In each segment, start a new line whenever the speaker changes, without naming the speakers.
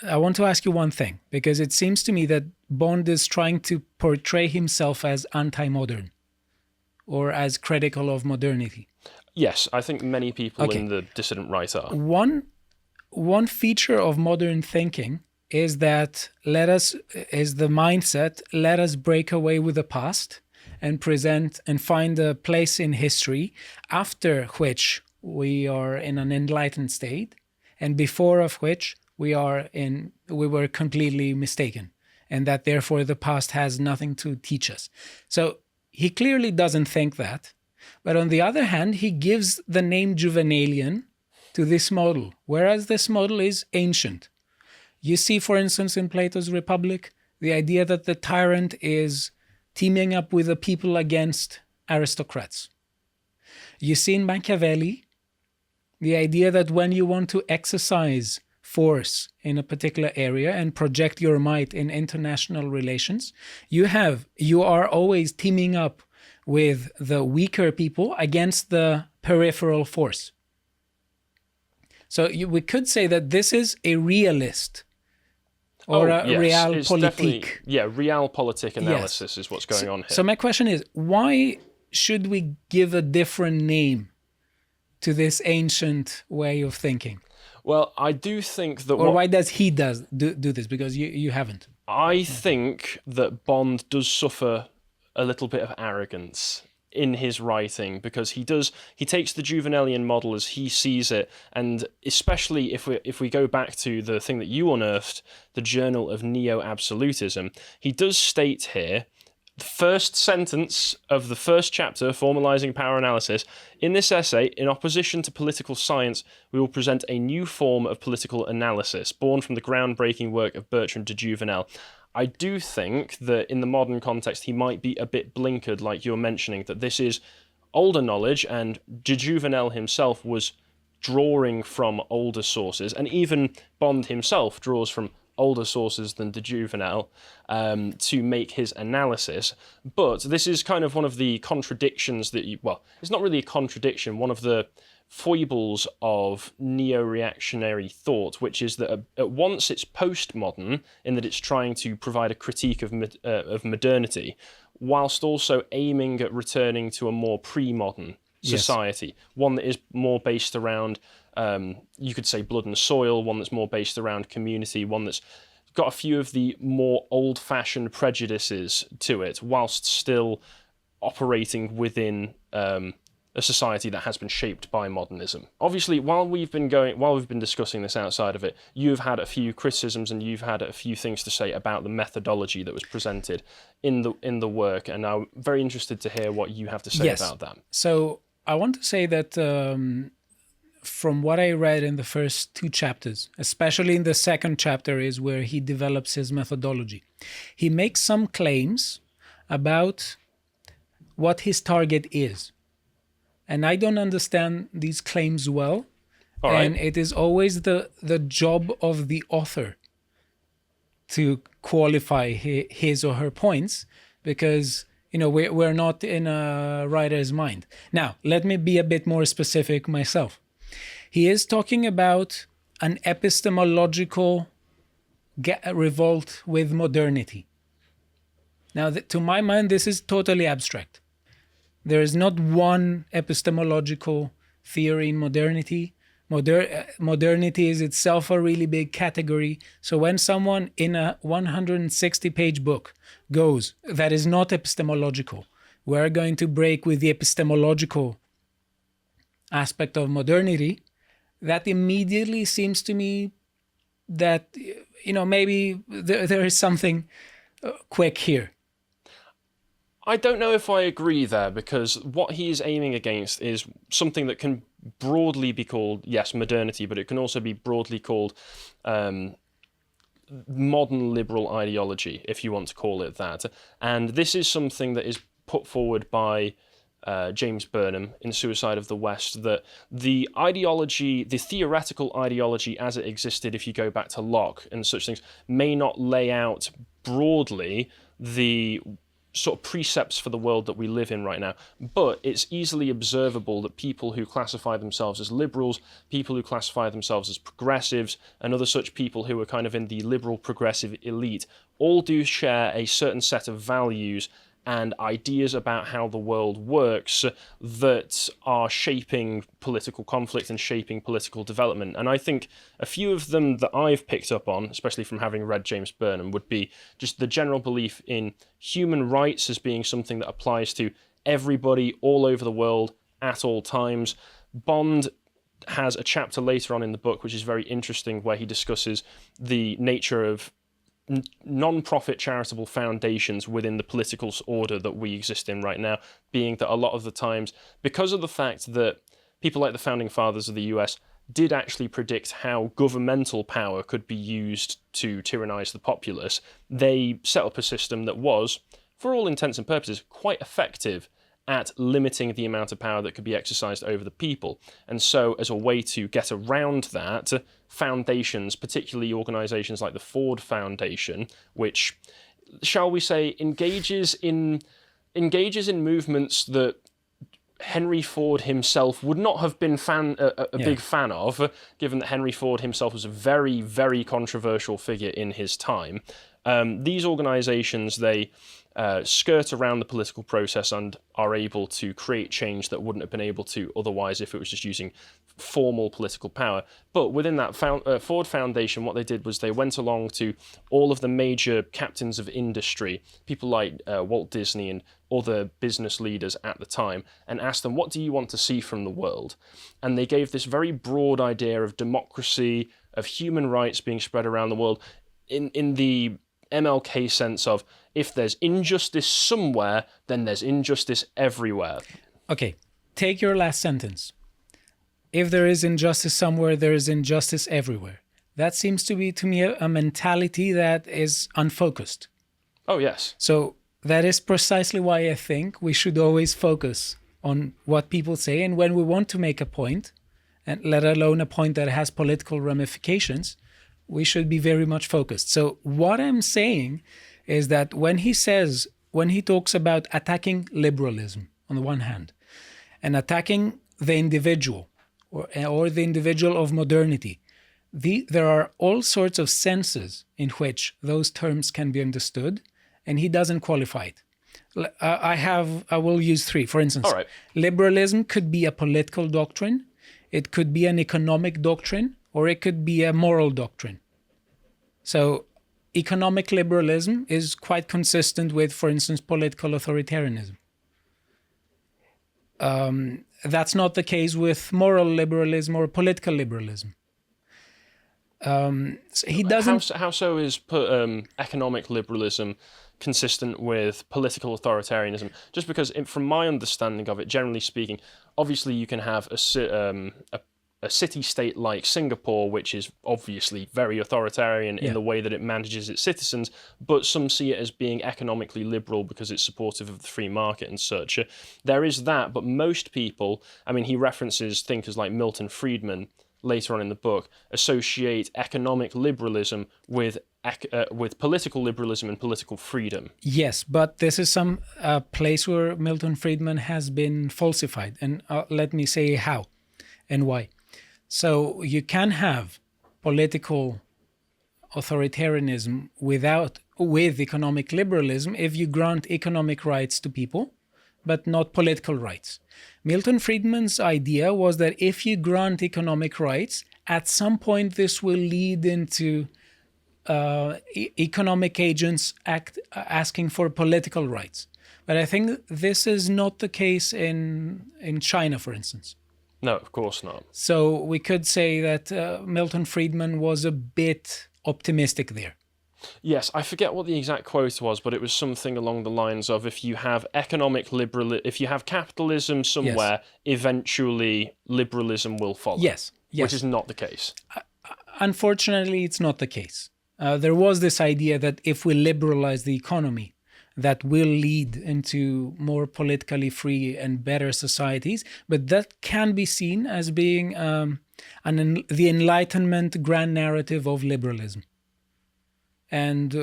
I want to ask you one thing, because it seems to me that Bond is trying to portray himself as anti-modern or as critical of modernity.
Yes, I think many people
Okay.
in the dissident right are.
One feature of modern thinking is that is the mindset, let us break away with the past and present and find a place in history after which we are in an enlightened state, and before of which we were completely mistaken, and that therefore the past has nothing to teach us. So he clearly doesn't think that. But on the other hand, he gives the name Jouvenelian to this model, whereas this model is ancient. You see, for instance, in Plato's Republic, the idea that the tyrant is teaming up with the people against aristocrats. You see in Machiavelli the idea that when you want to exercise force in a particular area and project your might in international relations, you are always teaming up with the weaker people against the peripheral force. So we could say that this is a realist or a realpolitik.
Yeah, realpolitik analysis is what's going on here.
So my question is, why should we give a different name to this ancient way of thinking?
Well, I do think that...
Or why does he do this? Because you haven't.
I think that Bond does suffer a little bit of arrogance in his writing, because he takes the Jouvenelian model as he sees it, and especially if we go back to the thing that you unearthed, the Journal of Neo-Absolutism, he does state here, the first sentence of the first chapter, Formalizing Power Analysis, in this essay, in opposition to political science, we will present a new form of political analysis, born from the groundbreaking work of Bertrand de Jouvenel. I do think that in the modern context, he might be a bit blinkered, like you're mentioning, that this is older knowledge, and de Jouvenel himself was drawing from older sources, and even Bond himself draws from older sources than de Jouvenel to make his analysis. But this is kind of one of the contradictions that it's not really a contradiction, one of the foibles of neo-reactionary thought, which is that at once it's postmodern in that it's trying to provide a critique of modernity, whilst also aiming at returning to a more pre-modern society, one that is more based around, you could say, blood and soil, one that's more based around community, one that's got a few of the more old-fashioned prejudices to it, whilst still operating within a society that has been shaped by modernism. Obviously, while we've been discussing this outside of it, you've had a few criticisms and you've had a few things to say about the methodology that was presented in the work, and I'm very interested to hear what you have to say about that.
So I want to say that from what I read in the first two chapters, especially in the second chapter is where he develops his methodology. He makes some claims about what his target is. And I don't understand these claims well.
All right.
And it is always the job of the author to qualify his or her points, because we're not in a writer's mind. Now, let me be a bit more specific myself. He is talking about an epistemological revolt with modernity. Now, to my mind, this is totally abstract. There is not one epistemological theory in modernity. Modernity is itself a really big category. So when someone in a 160-page book goes, that is not epistemological, we're going to break with the epistemological aspect of modernity, that immediately seems to me that, maybe there is something quick here.
I don't know if I agree there, because what he is aiming against is something that can broadly be called, yes, modernity, but it can also be broadly called modern liberal ideology, if you want to call it that. And this is something that is put forward by James Burnham in Suicide of the West, that the ideology, the theoretical ideology as it existed, if you go back to Locke and such things, may not lay out broadly the sort of precepts for the world that we live in right now. But it's easily observable that people who classify themselves as liberals, people who classify themselves as progressives, and other such people who are kind of in the liberal progressive elite all do share a certain set of values and ideas about how the world works that are shaping political conflict and shaping political development. And I think a few of them that I've picked up on, especially from having read James Burnham, would be just the general belief in human rights as being something that applies to everybody all over the world at all times. Bond has a chapter later on in the book which is very interesting, where he discusses the nature of non-profit charitable foundations within the political order that we exist in right now, being that a lot of the times, because of the fact that people like the founding fathers of the US did actually predict how governmental power could be used to tyrannize the populace, they set up a system that was, for all intents and purposes, quite effective at limiting the amount of power that could be exercised over the people. And so, as a way to get around that, foundations, particularly organizations like the Ford Foundation, which, shall we say, engages in movements that Henry Ford himself would not have been a big fan of, given that Henry Ford himself was a very, very controversial figure in his time. These organizations, they skirt around the political process and are able to create change that wouldn't have been able to otherwise if it was just using formal political power. But within that Ford Foundation, what they did was they went along to all of the major captains of industry, people like Walt Disney and other business leaders at the time, and asked them, what do you want to see from the world? And they gave this very broad idea of democracy, of human rights being spread around the world, in the MLK sense of, if there's injustice somewhere, then there's injustice everywhere.
Okay, take your last sentence. If there is injustice somewhere, there is injustice everywhere. That seems to be, to me, a mentality that is unfocused.
Oh, yes.
So that is precisely why I think we should always focus on what people say. And when we want to make a point, and let alone a point that has political ramifications, we should be very much focused. So what I'm saying is that when he talks about attacking liberalism on the one hand, and attacking the individual or the individual of modernity, there are all sorts of senses in which those terms can be understood, and he doesn't qualify it. I will use three. For instance,
all right.
Liberalism could be a political doctrine, it could be an economic doctrine, or it could be a moral doctrine. So economic liberalism is quite consistent with, for instance, political authoritarianism. That's not the case with moral liberalism or political liberalism. So he doesn't.
How so is economic liberalism consistent with political authoritarianism? Just because, from my understanding of it, generally speaking, obviously you can have a city-state like Singapore, which is obviously very authoritarian in the way that it manages its citizens, but some see it as being economically liberal because it's supportive of the free market and such. There is that, but most people, I mean, he references thinkers like Milton Friedman later on in the book, associate economic liberalism with political liberalism and political freedom.
Yes, but this is some place where Milton Friedman has been falsified, and let me say how and why. So you can have political authoritarianism with economic liberalism if you grant economic rights to people, but not political rights. Milton Friedman's idea was that if you grant economic rights, at some point this will lead into economic agents asking for political rights. But I think this is not the case in China, for instance.
No, of course not.
So we could say that Milton Friedman was a bit optimistic there.
Yes, I forget what the exact quote was, but it was something along the lines of, if you have if you have capitalism somewhere, eventually liberalism will follow.
Yes.
Which is not the case.
Unfortunately, it's not the case. There was this idea that if we liberalize the economy, that will lead into more politically free and better societies, but that can be seen as being the Enlightenment grand narrative of liberalism. And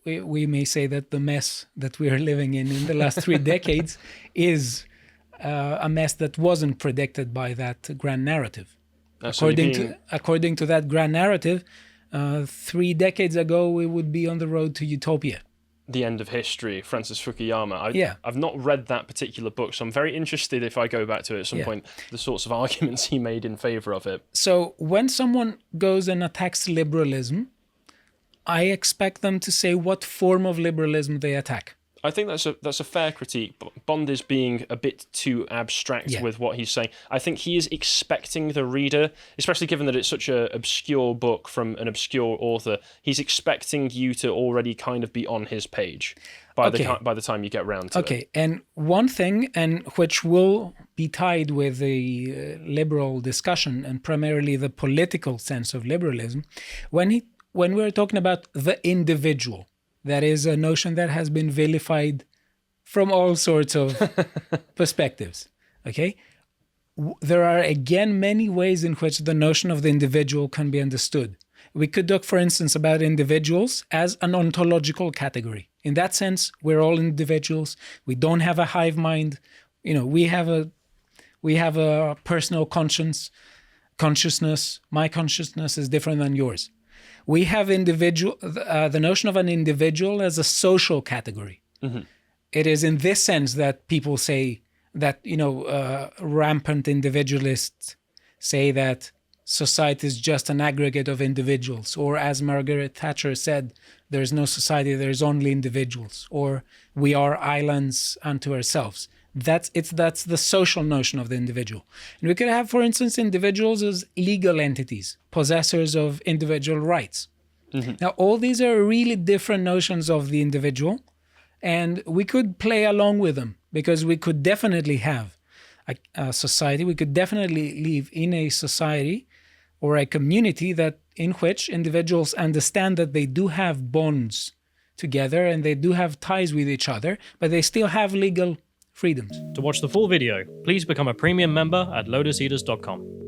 we may say that the mess that we are living in the last 3 decades is a mess that wasn't predicted by that grand narrative. According to that grand narrative, 3 decades ago, we would be on the road to utopia.
The End of History, Francis Fukuyama. I've not read that particular book, so I'm very interested, if I go back to it at some point, the sorts of arguments he made in favor of it.
So when someone goes and attacks liberalism, I expect them to say what form of liberalism they attack.
I think that's a fair critique. Bond is being a bit too abstract with what he's saying. I think he is expecting the reader, especially given that it's such an obscure book from an obscure author, he's expecting you to already kind of be on his page by the time you get round to it. Okay,
and one thing, and which will be tied with the liberal discussion and primarily the political sense of liberalism, when we're talking about the individual, that is a notion that has been vilified from all sorts of perspectives, okay? There are, again, many ways in which the notion of the individual can be understood. We could talk, for instance, about individuals as an ontological category. In that sense, we're all individuals. We don't have a hive mind. We have a personal consciousness. My consciousness is different than yours. We have the notion of an individual as a social category. Mm-hmm. It is in this sense that people say that, rampant individualists say that society is just an aggregate of individuals. Or as Margaret Thatcher said, there's no society, there's only individuals. Or we are islands unto ourselves. That's the social notion of the individual. And we could have, for instance, individuals as legal entities, possessors of individual rights. Mm-hmm. Now, all these are really different notions of the individual, and we could play along with them because we could definitely have a society. We could definitely live in a society or a community in which individuals understand that they do have bonds together and they do have ties with each other, but they still have legal freedoms.
To watch the full video, please become a premium member at lotuseaters.com.